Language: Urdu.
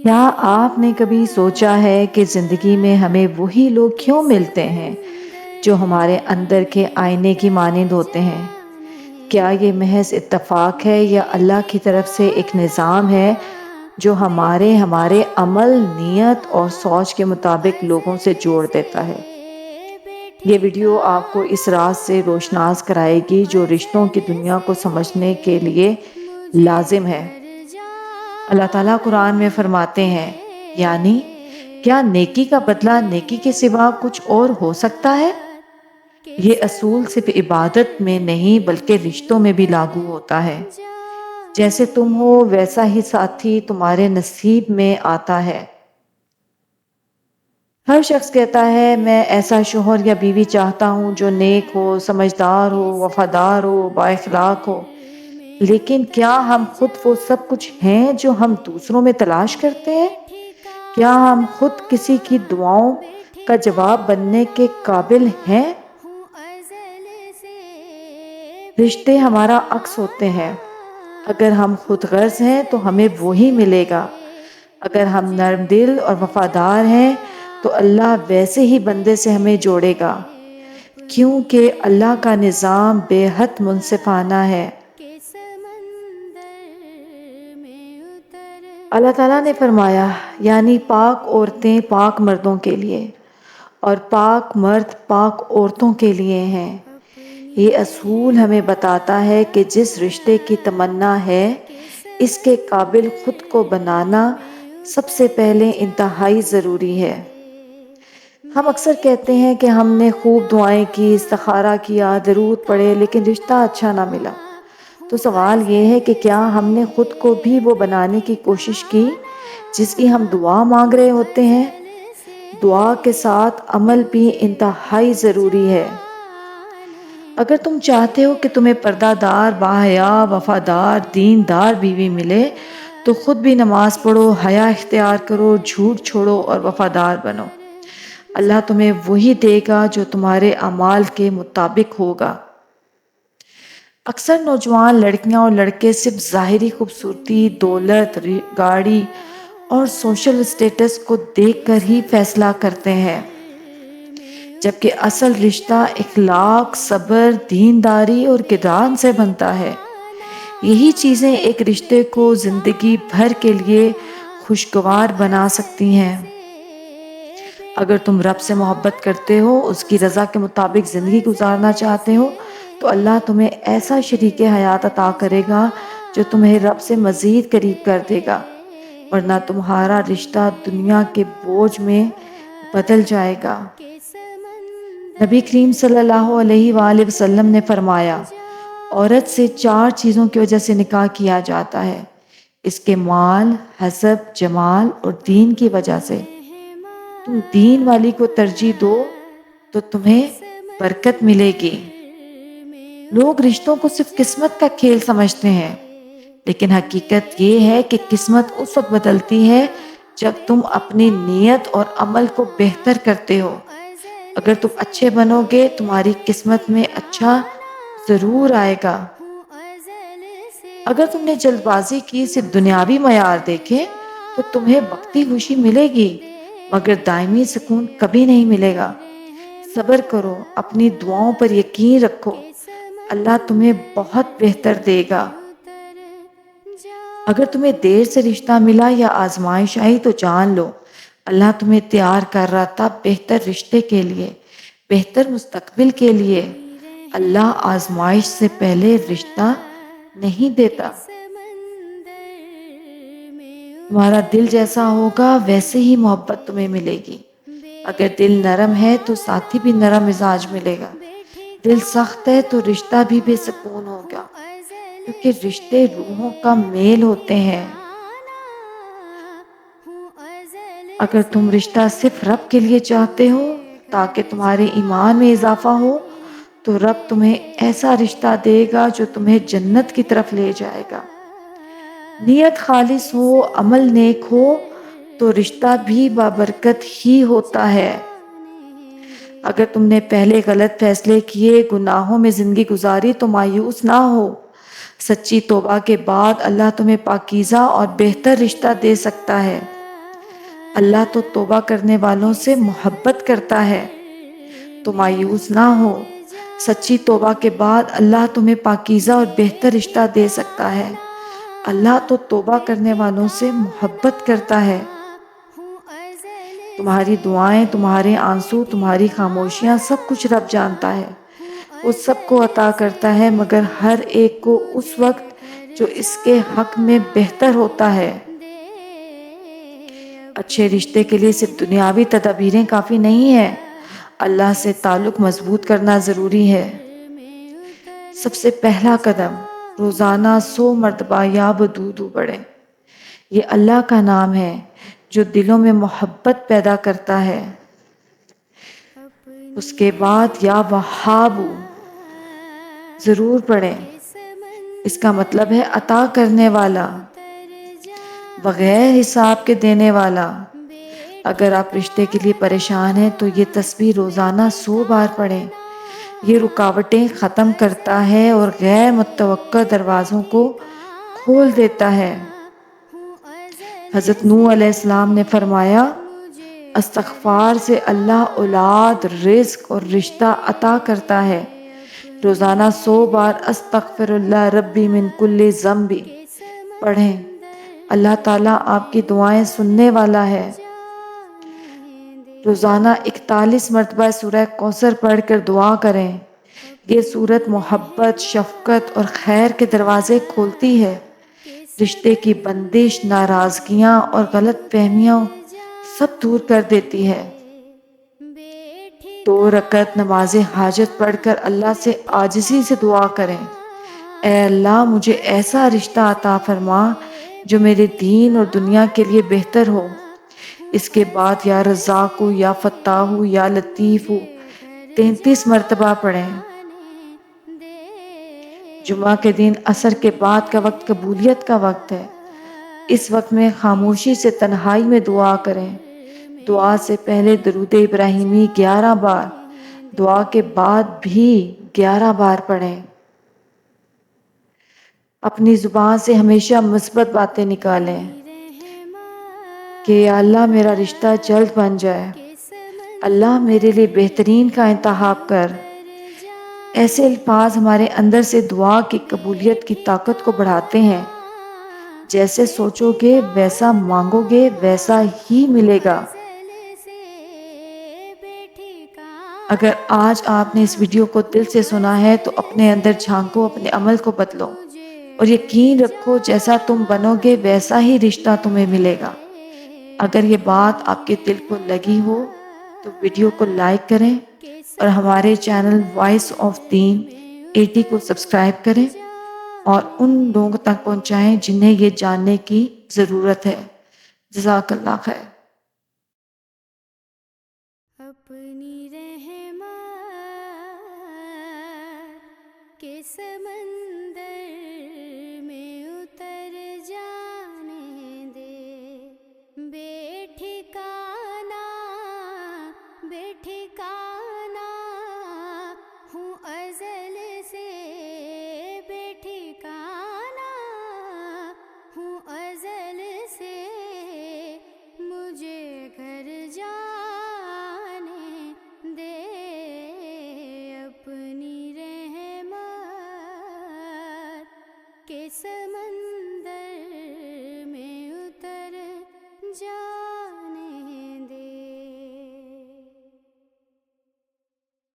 کیا آپ نے کبھی سوچا ہے کہ زندگی میں ہمیں وہی لوگ کیوں ملتے ہیں جو ہمارے اندر کے آئینے کی مانند ہوتے ہیں؟ کیا یہ محض اتفاق ہے یا اللہ کی طرف سے ایک نظام ہے جو ہمارے عمل، نیت اور سوچ کے مطابق لوگوں سے جوڑ دیتا ہے؟ یہ ویڈیو آپ کو اس راز سے روشناس کرائے گی جو رشتوں کی دنیا کو سمجھنے کے لیے لازم ہے۔ اللہ تعالیٰ قرآن میں فرماتے ہیں، یعنی کیا نیکی کا بدلہ نیکی کے سوا کچھ اور ہو سکتا ہے؟ یہ اصول صرف عبادت میں نہیں بلکہ رشتوں میں بھی لاگو ہوتا ہے۔ جیسے تم ہو ویسا ہی ساتھی تمہارے نصیب میں آتا ہے۔ ہر شخص کہتا ہے میں ایسا شوہر یا بیوی چاہتا ہوں جو نیک ہو، سمجھدار ہو، وفادار ہو، با اخلاق ہو۔ لیکن کیا ہم خود وہ سب کچھ ہیں جو ہم دوسروں میں تلاش کرتے ہیں؟ کیا ہم خود کسی کی دعاؤں کا جواب بننے کے قابل ہیں؟ رشتے ہمارا عکس ہوتے ہیں۔ اگر ہم خود غرض ہیں تو ہمیں وہی ملے گا۔ اگر ہم نرم دل اور وفادار ہیں تو اللہ ویسے ہی بندے سے ہمیں جوڑے گا، کیونکہ اللہ کا نظام بے حد منصفانہ ہے۔ اللہ تعالیٰ نے فرمایا، یعنی پاک عورتیں پاک مردوں کے لیے اور پاک مرد پاک عورتوں کے لیے ہیں۔ یہ اصول ہمیں بتاتا ہے کہ جس رشتے کی تمنا ہے اس کے قابل خود کو بنانا سب سے پہلے انتہائی ضروری ہے۔ ہم اکثر کہتے ہیں کہ ہم نے خوب دعائیں کی، استخارہ کیا، درود پڑھے، لیکن رشتہ اچھا نہ ملا۔ تو سوال یہ ہے کہ کیا ہم نے خود کو بھی وہ بنانے کی کوشش کی جس کی ہم دعا مانگ رہے ہوتے ہیں؟ دعا کے ساتھ عمل بھی انتہائی ضروری ہے۔ اگر تم چاہتے ہو کہ تمہیں پردہ دار، باحیا، وفادار، دیندار بیوی ملے تو خود بھی نماز پڑھو، حیا اختیار کرو، جھوٹ چھوڑو اور وفادار بنو۔ اللہ تمہیں وہی دے گا جو تمہارے اعمال کے مطابق ہوگا۔ اکثر نوجوان لڑکیاں اور لڑکے صرف ظاہری خوبصورتی، دولت، گاڑی اور سوشل اسٹیٹس کو دیکھ کر ہی فیصلہ کرتے ہیں، جبکہ اصل رشتہ اخلاق، صبر، دینداری اور کردار سے بنتا ہے۔ یہی چیزیں ایک رشتے کو زندگی بھر کے لیے خوشگوار بنا سکتی ہیں۔ اگر تم رب سے محبت کرتے ہو، اس کی رضا کے مطابق زندگی گزارنا چاہتے ہو، تو اللہ تمہیں ایسا شریک حیات عطا کرے گا جو تمہیں رب سے مزید قریب کر دے گا، ورنہ تمہارا رشتہ دنیا کے بوجھ میں بدل جائے گا۔ نبی کریم صلی اللہ علیہ وآلہ وسلم نے فرمایا، عورت سے 4 چیزوں کی وجہ سے نکاح کیا جاتا ہے، اس کے مال، حسب، جمال اور دین کی وجہ سے۔ تم دین والی کو ترجیح دو تو تمہیں برکت ملے گی۔ لوگ رشتوں کو صرف قسمت کا کھیل سمجھتے ہیں، لیکن حقیقت یہ ہے کہ قسمت اس وقت بدلتی ہے جب تم اپنی نیت اور عمل کو بہتر کرتے ہو۔ اگر تم اچھے بنو گے تمہاری قسمت میں اچھا ضرور آئے گا۔ اگر تم نے جلد بازی کی، صرف دنیاوی معیار دیکھے، تو تمہیں وقتی خوشی ملے گی مگر دائمی سکون کبھی نہیں ملے گا۔ صبر کرو، اپنی دعاؤں پر یقین رکھو، اللہ تمہیں بہت بہتر دے گا۔ اگر تمہیں دیر سے رشتہ ملا یا آزمائش آئی تو جان لو اللہ تمہیں تیار کر رہا تھا بہتر رشتے کے لیے، بہتر مستقبل کے لیے۔ اللہ آزمائش سے پہلے رشتہ نہیں دیتا۔ تمہارا دل جیسا ہوگا ویسے ہی محبت تمہیں ملے گی۔ اگر دل نرم ہے تو ساتھی بھی نرم مزاج ملے گا۔ دل سخت ہے تو رشتہ بھی بے سکون ہوگا، کیونکہ رشتے روحوں کا میل ہوتے ہیں۔ اگر تم رشتہ صرف رب کے لیے چاہتے ہو تاکہ تمہارے ایمان میں اضافہ ہو تو رب تمہیں ایسا رشتہ دے گا جو تمہیں جنت کی طرف لے جائے گا۔ نیت خالص ہو، عمل نیک ہو تو رشتہ بھی بابرکت ہی ہوتا ہے۔ اگر تم نے پہلے غلط فیصلے کیے، گناہوں میں زندگی گزاری تو مایوس نہ ہو۔ سچی توبہ کے بعد اللہ تمہیں پاکیزہ اور بہتر رشتہ دے سکتا ہے۔ اللہ تو توبہ کرنے والوں سے محبت کرتا ہے۔ تو مایوس نہ ہو، سچی توبہ کے بعد اللہ تمہیں پاکیزہ اور بہتر رشتہ دے سکتا ہے۔ اللہ تو توبہ کرنے والوں سے محبت کرتا ہے۔ تمہاری دعائیں، تمہارے آنسو، تمہاری خاموشیاں، سب کچھ رب جانتا ہے۔ وہ سب کو عطا کرتا ہے، مگر ہر ایک کو اس وقت جو اس کے حق میں بہتر ہوتا ہے۔ اچھے رشتے کے لیے صرف دنیاوی تدابیریں کافی نہیں ہیں، اللہ سے تعلق مضبوط کرنا ضروری ہے۔ سب سے پہلا قدم، روزانہ 100 مرتبہ یا بدودو پڑھیں۔ یہ اللہ کا نام ہے جو دلوں میں محبت پیدا کرتا ہے۔ اس کے بعد یا وہابو ضرور پڑھیں۔ اس کا مطلب ہے عطا کرنے والا، بغیر حساب کے دینے والا۔ اگر آپ رشتے کے لیے پریشان ہیں تو یہ تسبیح روزانہ 100 بار پڑھیں۔ یہ رکاوٹیں ختم کرتا ہے اور غیر متوقع دروازوں کو کھول دیتا ہے۔ حضرت نوح علیہ السلام نے فرمایا، استغفار سے اللہ اولاد، رزق اور رشتہ عطا کرتا ہے۔ روزانہ 100 بار استغفر اللہ ربی من کل ذنب پڑھیں۔ اللہ تعالیٰ آپ کی دعائیں سننے والا ہے۔ روزانہ 41 مرتبہ سورہ کوثر پڑھ کر دعا کریں۔ یہ سورت محبت، شفقت اور خیر کے دروازے کھولتی ہے۔ رشتے کی بندش، ناراضگیاں اور غلط فہمیاں سب دور کر دیتی ہے۔ 2 رکعت نماز حاجت پڑھ کر اللہ سے عاجزی سے دعا کریں، اے اللہ مجھے ایسا رشتہ عطا فرما جو میرے دین اور دنیا کے لیے بہتر ہو۔ اس کے بعد یا رزاق یا فتاح یا لطیف 33 مرتبہ پڑھیں۔ جمعہ کے دن عصر کے بعد کا وقت قبولیت کا وقت ہے۔ اس وقت میں خاموشی سے تنہائی میں دعا کریں۔ دعا سے پہلے درود ابراہیمی 11 بار، دعا کے بعد بھی 11 بار پڑھیں۔ اپنی زبان سے ہمیشہ مثبت باتیں نکالیں کہ اللہ میرا رشتہ جلد بن جائے، اللہ میرے لیے بہترین کا انتخاب کر۔ ایسے الفاظ ہمارے اندر سے دعا کی قبولیت کی طاقت کو بڑھاتے ہیں۔ جیسے سوچو گے ویسا مانگو گے، ویسا ہی ملے گا۔ اگر آج آپ نے اس ویڈیو کو دل سے سنا ہے تو اپنے اندر جھانکو، اپنے عمل کو بدلو اور یقین رکھو جیسا تم بنو گے ویسا ہی رشتہ تمہیں ملے گا۔ اگر یہ بات آپ کے دل کو لگی ہو تو ویڈیو کو لائک کریں اور ہمارے چینل وائس آف دین 80 کو سبسکرائب کریں اور ان لوگوں تک پہنچائیں جنہیں یہ جاننے کی ضرورت ہے۔ جزاک اللہ خیر۔